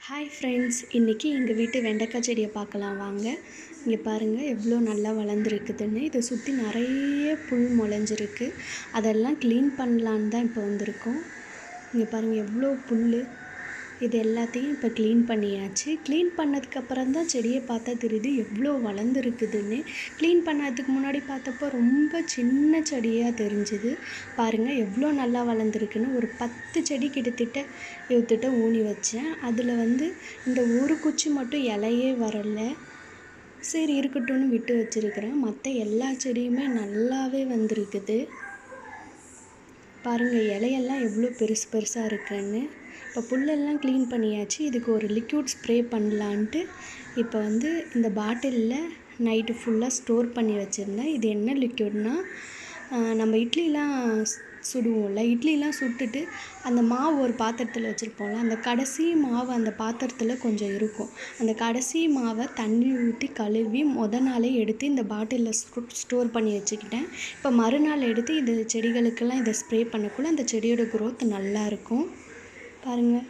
Hi friends, இன்றைக்கி எங்கள் வீட்டு வெண்டைக்காய் செடியை பார்க்கலாம் வாங்க. இங்கே பாருங்கள் எவ்வளோ நல்லா வளர்ந்துருக்குதுன்னு. இதை சுற்றி நிறைய புல் முளைஞ்சிருக்கு. அதெல்லாம் க்ளீன் பண்ணலான்னு தான் இப்போ வந்திருக்கோம். இங்கே பாருங்கள் எவ்வளோ புல். இது எல்லாத்தையும் இப்போ க்ளீன் பண்ணியாச்சு. க்ளீன் பண்ணதுக்கப்புறம் தான் செடியை பார்த்தா தெரியுது எவ்வளோ வளர்ந்துருக்குதுன்னு. க்ளீன் பண்ணதுக்கு முன்னாடி பார்த்தப்போ ரொம்ப சின்ன செடியாக தெரிஞ்சுது. பாருங்கள் எவ்வளோ நல்லா வளர்ந்துருக்குன்னு. ஒரு 10 செடி கிட்டத்தட்ட ஊனி வச்சேன். அதில் இந்த ஒரு குச்சி மட்டும் இலையே வரலை. சரி இருக்கட்டும்னு விட்டு வச்சுருக்கிறேன். மற்ற எல்லா செடியுமே நல்லாவே வந்திருக்குது. பாருங்கள் இலையெல்லாம் எவ்வளோ பெருசு பெருசாக இருக்குன்னு. இப்போ புல்லெல்லாம் க்ளீன் பண்ணியாச்சு. இதுக்கு ஒரு லிக்விட் ஸ்ப்ரே பண்ணலான்ட்டு இப்போ இந்த பாட்டிலில் நைட்டு ஃபுல்லாக ஸ்டோர் பண்ணி வச்சுருந்தேன். இது என்ன லிக்விட்னா, நம்ம இட்லிலாம் சுடுவோம்ல, இட்லிலாம் சுட்டுட்டு அந்த மாவு ஒரு பாத்திரத்தில் வச்சுருப்போம்ல, அந்த கடைசி மாவு அந்த பாத்திரத்தில் கொஞ்சம் இருக்கும். அந்த கடைசி மாவை தண்ணி ஊற்றி கழுவி நாளே எடுத்து இந்த பாட்டிலில் ஸ்டோர் பண்ணி வச்சுக்கிட்டேன். இப்போ மறுநாள் எடுத்து இது செடிகளுக்கெல்லாம் இதை ஸ்ப்ரே பண்ணக்குள்ள அந்த செடியோட க்ரோத் நல்லாயிருக்கும். பாருங்கள்